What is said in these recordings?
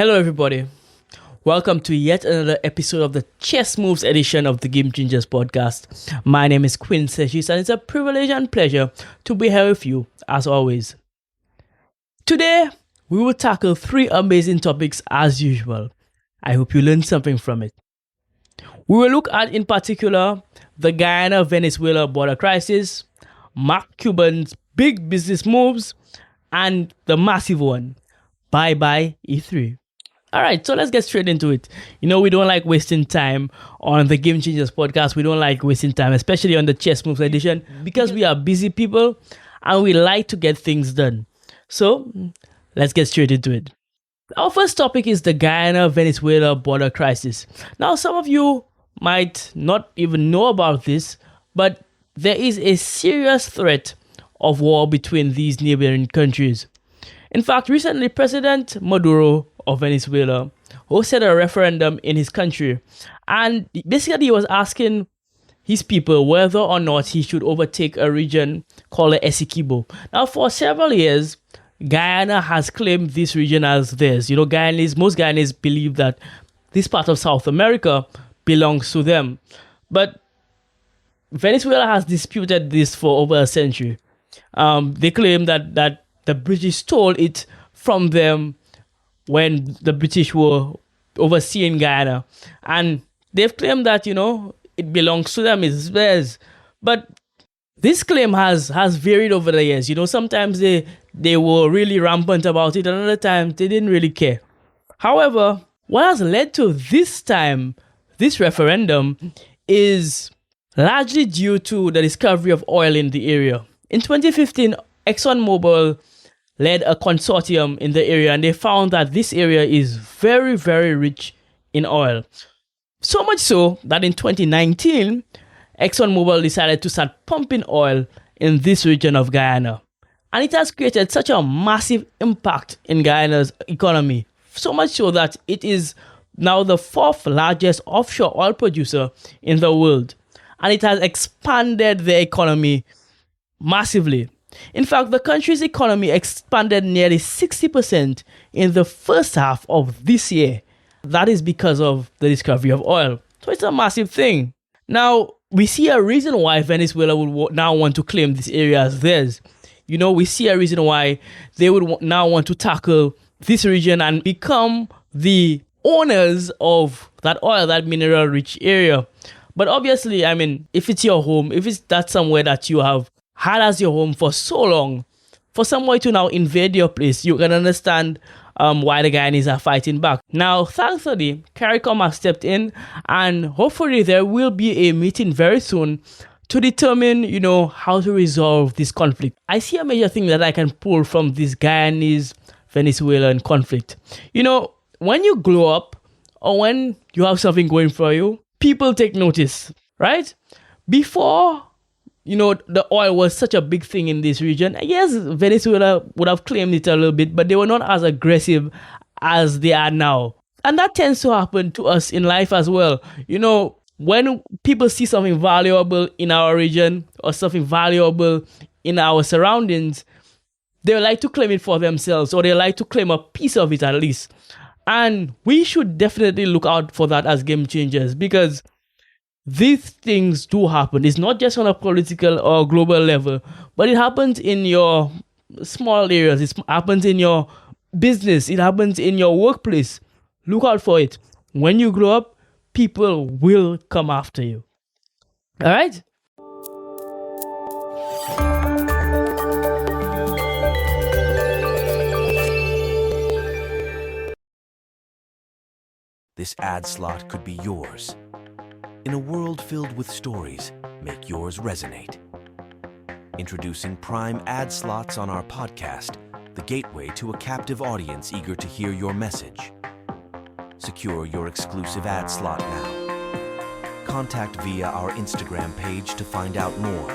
Hello, everybody. Welcome to yet another episode of the Chess Moves edition of the Game Changers podcast. My name is Quinn Seshis, and it's a privilege and pleasure to be here with you, as always. Today, we will tackle three amazing topics as usual. I hope you learned something from it. We will look at, in particular, the Guyana and Venezuela border crisis, Mark Cuban's big business moves, and the massive one, bye-bye E3. All right, so let's get straight into it. We don't like wasting time on the Game Changers podcast. We don't like wasting time, especially on the Chess Moves edition, because we are busy people and we like to get things done. So let's get straight into it. Our first topic is the Guyana and Venezuela border crisis. Now, some of you might not even know about this, but there is a serious threat of war between these neighboring countries. In fact, recently, President Maduro of Venezuela hosted a referendum in his country, and basically he was asking his people whether or not he should overtake a region called the Essequibo. Now, for several years, Guyana has claimed this region as theirs. Most Guyanese believe that this part of South America belongs to them. But Venezuela has disputed this for over a century. They claim that the British stole it from them when the British were overseeing Guyana. And they've claimed that, it belongs to them, it's theirs. But this claim has varied over the years. Sometimes they were really rampant about it, and other times they didn't really care. However, what has led to this referendum is largely due to the discovery of oil in the area. In 2015, ExxonMobil led a consortium in the area, and they found that this area is very, very rich in oil. So much so that in 2019, ExxonMobil decided to start pumping oil in this region of Guyana. And it has created such a massive impact in Guyana's economy. So much so that it is now the fourth largest offshore oil producer in the world. And it has expanded the economy massively. In fact, the country's economy expanded nearly 60% in the first half of this year. That is because of the discovery of oil. So it's a massive thing. Now, we see a reason why Venezuela would now want to claim this area as theirs. We see a reason why they would now want to tackle this region and become the owners of that oil, that mineral-rich area. But obviously, if it's your home, if that's somewhere that you have had as your home for so long, for someone to now invade your place, you can understand why the Guyanese are fighting back. Now, thankfully, CARICOM has stepped in, and hopefully there will be a meeting very soon to determine, how to resolve this conflict. I see a major thing that I can pull from this Guyanese-Venezuelan conflict. When you glow up or when you have something going for you, people take notice, right? Before the oil was such a big thing in this region, yes, Venezuela would have claimed it a little bit, but they were not as aggressive as they are now. And that tends to happen to us in life as well. When people see something valuable in our region or something valuable in our surroundings, they like to claim it for themselves, or they like to claim a piece of it at least. And we should definitely look out for that as game changers, because these things do happen. It's not just on a political or global level, but it happens in your small areas. It happens in your business. It happens in your workplace. Look out for it. When you grow up, people will come after you. All right? This ad slot could be yours. In a world filled with stories, make yours resonate. Introducing Prime ad slots on our podcast, the gateway to a captive audience eager to hear your message. Secure your exclusive ad slot now. Contact via our Instagram page to find out more.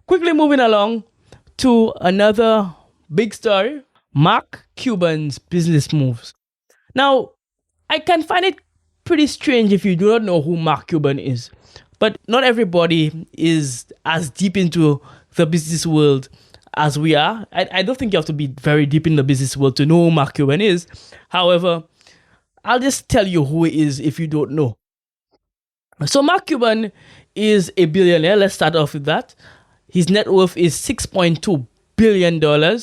Quickly moving along to another big story, Mark Cuban's business moves. Now, I can find it pretty strange if you do not know who Mark Cuban is. But not everybody is as deep into the business world as we are. I don't think you have to be very deep in the business world to know who Mark Cuban is. However, I'll just tell you who he is if you don't know. So Mark Cuban is a billionaire. Let's start off with that. His net worth is $6.2 billion.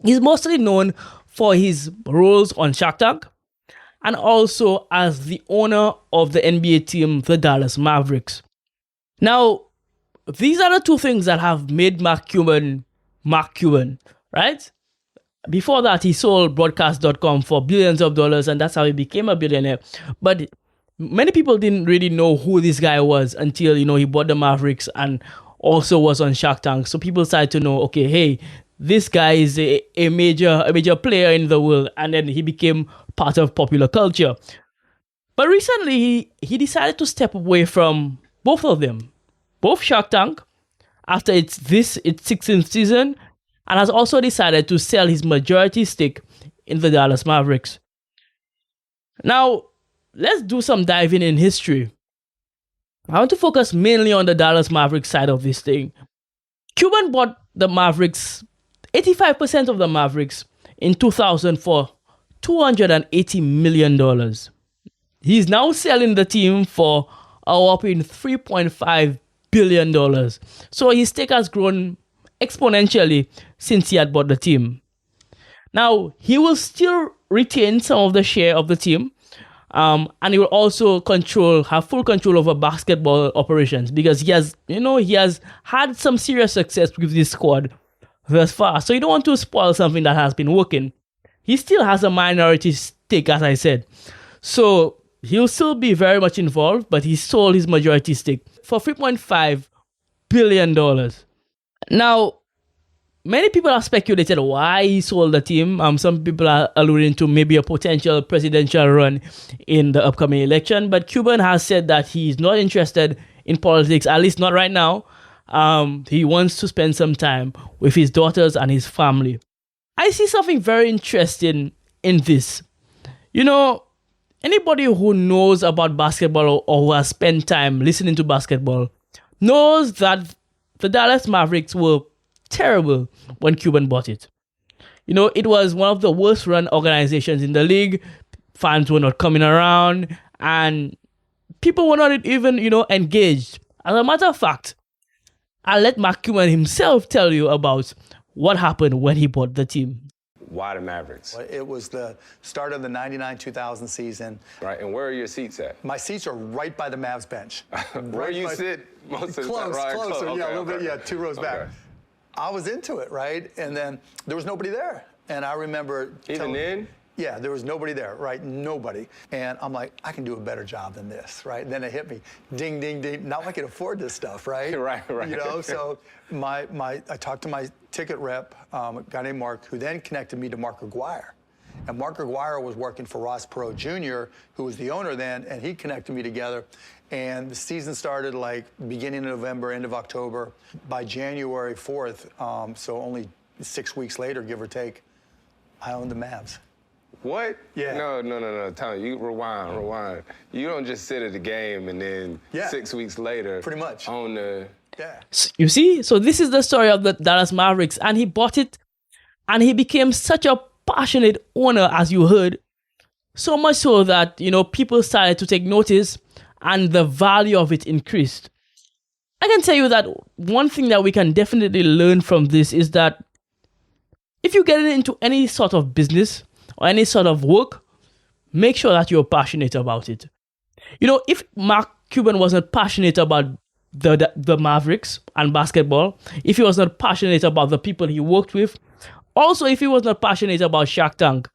He's mostly known for his roles on Shark Tank and also as the owner of the NBA team, the Dallas Mavericks. Now, these are the two things that have made Mark Cuban, right? Before that, he sold broadcast.com for billions of dollars, and that's how he became a billionaire. But many people didn't really know who this guy was until, he bought the Mavericks and also was on Shark Tank. So people started to know, okay, hey, this guy is a major player in the world, and then he became part of popular culture. But recently, he decided to step away from both of them, both Shark Tank, after its 16th season, and has also decided to sell his majority stake in the Dallas Mavericks. Now, let's do some diving in history. I want to focus mainly on the Dallas Mavericks side of this thing. Cuban bought the Mavericks, 85% of the Mavericks, in 2000 for $280 million. He's now selling the team for a whopping $3.5 billion. So his stake has grown exponentially since he had bought the team. Now, he will still retain some of the share of the team, and he will also have full control over basketball operations because he has had some serious success with this squad thus far. So you don't want to spoil something that has been working. He still has a minority stake, as I said. So he'll still be very much involved, but he sold his majority stake for $3.5 billion. Now, many people have speculated why he sold the team. Some people are alluding to maybe a potential presidential run in the upcoming election, but Cuban has said that he's not interested in politics, at least not right now. He wants to spend some time with his daughters and his family. I see something very interesting in this. Anybody who knows about basketball or who has spent time listening to basketball knows that the Dallas Mavericks were terrible when Cuban bought it. It was one of the worst run organizations in the league. Fans were not coming around and people were not even, engaged. As a matter of fact, I'll let Mark Cuban himself tell you about what happened when he bought the team. Why the Mavericks? It was the start of the 99-2000 season. Right, and where are your seats at? My seats are right by the Mavs bench. Where you sit most of the time? Closer, Okay, yeah, a little bit, okay. 2 rows back. I was into it, right? And then there was nobody there. And I remember... Even then? Yeah, there was nobody there, right? Nobody. And I'm like, I can do a better job than this, right? And then it hit me, ding, ding, ding. Now I can afford this stuff, right? Right. So I talked to my ticket rep, a guy named Mark, who then connected me to Mark Aguirre. And Mark Aguirre was working for Ross Perot Jr., who was the owner then, and he connected me together. And the season started like beginning of November, end of October. By January 4th, so only 6 weeks later, give or take, I owned the Mavs. What? Yeah. No. Tell me, you rewind. You don't just sit at the game and then 6 weeks later, pretty much on the. Yeah. You see, so this is the story of the Dallas Mavericks, and he bought it, and he became such a passionate owner, as you heard, so much so that people started to take notice, and the value of it increased. I can tell you that one thing that we can definitely learn from this is that if you get into any sort of business or any sort of work, make sure that you're passionate about it. If Mark Cuban wasn't passionate about the Mavericks and basketball, if he was not passionate about the people he worked with, also if he was not passionate about Shark Tank,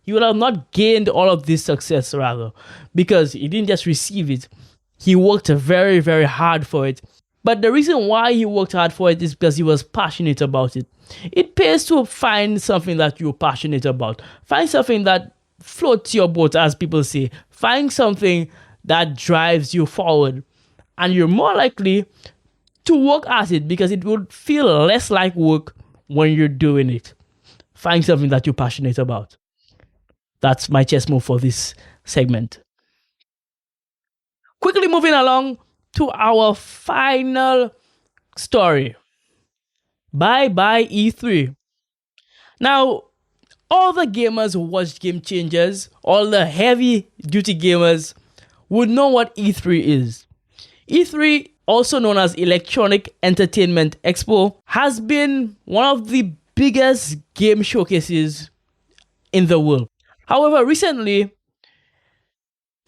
he would have not gained all of this success, rather, because he didn't just receive it. He worked very, very hard for it. But the reason why he worked hard for it is because he was passionate about it. It pays to find something that you're passionate about. Find something that floats your boat, as people say. Find something that drives you forward. And you're more likely to work at it because it would feel less like work when you're doing it. Find something that you're passionate about. That's my chess move for this segment. quickly moving along to our final story. Bye-bye E3. Now, all the gamers who watch Game Changers, all the heavy-duty gamers, would know what E3 is. E3, also known as Electronic Entertainment Expo, has been one of the biggest game showcases in the world. However, recently,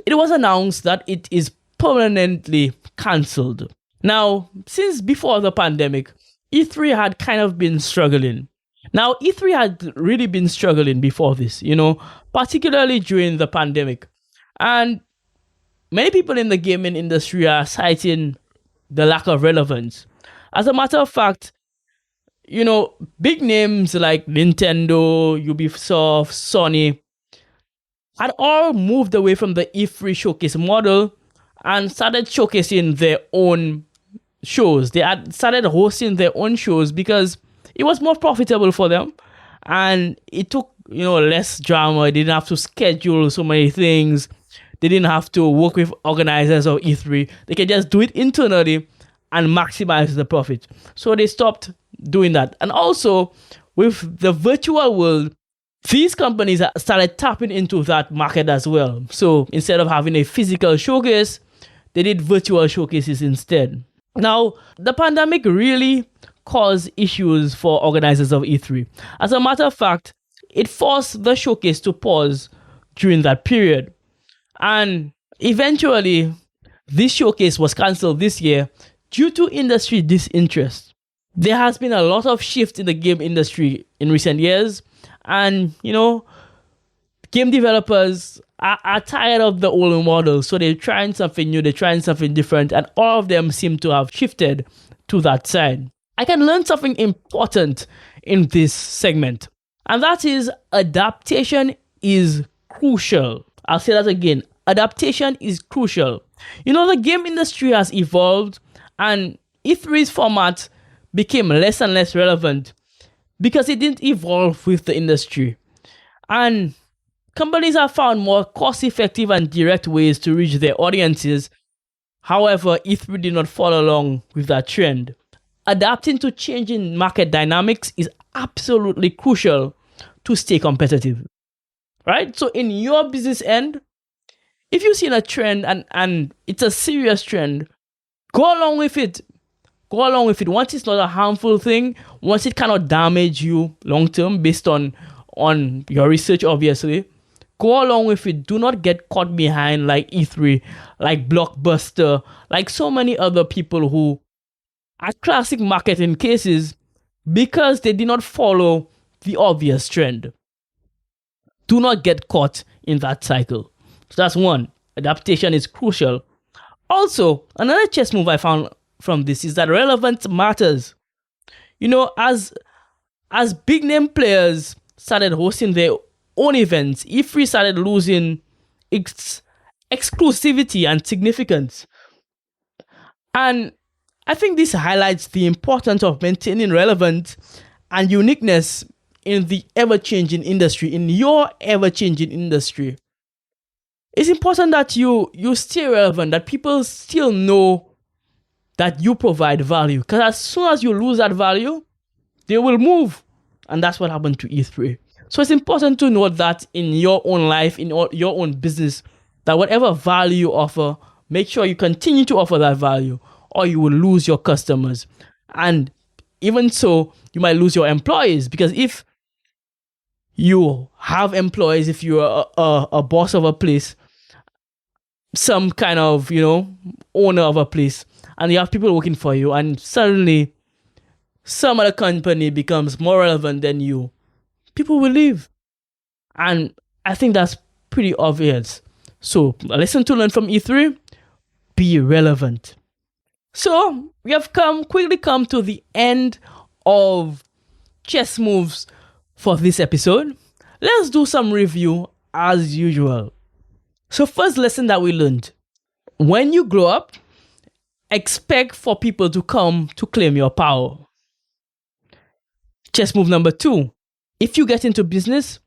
it was announced that it is permanently cancelled. Now, since before the pandemic, E3 had kind of been struggling. Now, E3 had really been struggling before this, particularly during the pandemic. And many people in the gaming industry are citing the lack of relevance. As a matter of fact, big names like Nintendo, Ubisoft, Sony had all moved away from the E3 showcase model and started showcasing their own shows. They had started hosting their own shows because it was more profitable for them, and it took less drama. They didn't have to schedule so many things. They didn't have to work with organizers of E3. They could just do it internally and maximize the profit. So they stopped doing that. And also, with the virtual world, these companies started tapping into that market as well. So instead of having a physical showcase, they did virtual showcases instead. Now, the pandemic really caused issues for organizers of E3. As a matter of fact, it forced the showcase to pause during that period. And eventually, this showcase was cancelled this year due to industry disinterest. There has been a lot of shift in the game industry in recent years. And, game developers are tired of the old model. So they're trying something new, they're trying something different. And all of them seem to have shifted to that side. I can learn something important in this segment. And that is adaptation is crucial. I'll say that again. Adaptation is crucial. The game industry has evolved, and E3's format became less and less relevant because it didn't evolve with the industry. And companies have found more cost-effective and direct ways to reach their audiences. However, E3 did not follow along with that trend. Adapting to changing market dynamics is absolutely crucial to stay competitive. Right? So in your business end, if you've seen a trend and it's a serious trend, go along with it. Go along with it. Once it's not a harmful thing, once it cannot damage you long term based on your research, obviously, go along with it. Do not get caught behind like E3, like Blockbuster, like so many other people who are classic marketing cases because they did not follow the obvious trend. Do not get caught in that cycle. So that's one. Adaptation is crucial. Also, another chess move I found from this is that relevance matters. As big name players started hosting their own events, E3 started losing its exclusivity and significance. And I think this highlights the importance of maintaining relevance and uniqueness in the ever-changing industry, in your ever-changing industry. It's important that you stay relevant, that people still know that you provide value. Because as soon as you lose that value, they will move. And that's what happened to E3. So it's important to note that in your own life, in your own business, that whatever value you offer, make sure you continue to offer that value, or you will lose your customers. And even so, you might lose your employees, because if you have employees, if you're a boss of a place, some kind of, owner of a place, and you have people working for you, and suddenly some other company becomes more relevant than you, people will leave. And I think that's pretty obvious. So, a lesson to learn from E3, be relevant. So, we have quickly come to the end of chess moves for this episode. Let's do some review as usual. So, first lesson that we learned: when you grow up, expect for people to come to claim your power. Chess move number 2: if you get into business,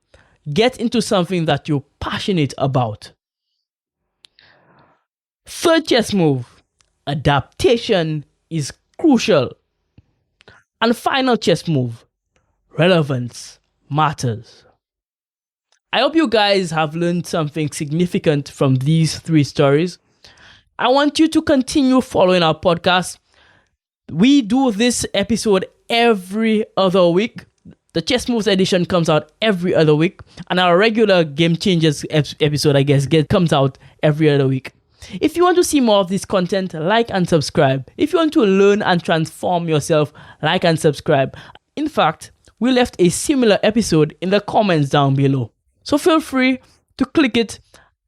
get into something that you're passionate about. Third chess move, adaptation is crucial. And final chess move, relevance matters. I hope you guys have learned something significant from these 3 stories. I want you to continue following our podcast. We do this episode every other week. The Chess Moves edition comes out every other week. And our regular Game Changers episode, comes out every other week. If you want to see more of this content, like and subscribe. If you want to learn and transform yourself, like and subscribe. In fact, we left a similar episode in the comments down below. So feel free to click it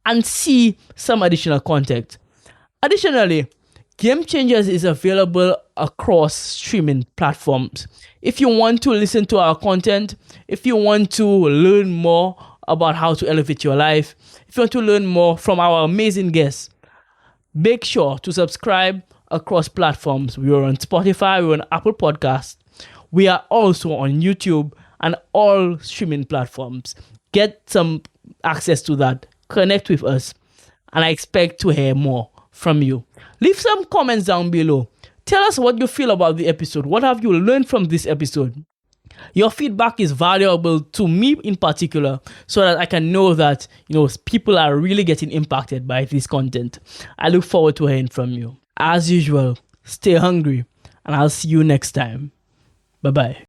and see some additional content. Additionally, Game Changers is available across streaming platforms. If you want to listen to our content, if you want to learn more about how to elevate your life, if you want to learn more from our amazing guests, make sure to subscribe across platforms. We are on Spotify, we're on Apple Podcasts. We are also on YouTube and all streaming platforms. Get some access to that. Connect with us. And I expect to hear more from you. Leave some comments down below. Tell us what you feel about the episode. What have you learned from this episode? Your feedback is valuable to me in particular, so that I can know that, people are really getting impacted by this content. I look forward to hearing from you. As usual, stay hungry, and I'll see you next time. Bye-bye.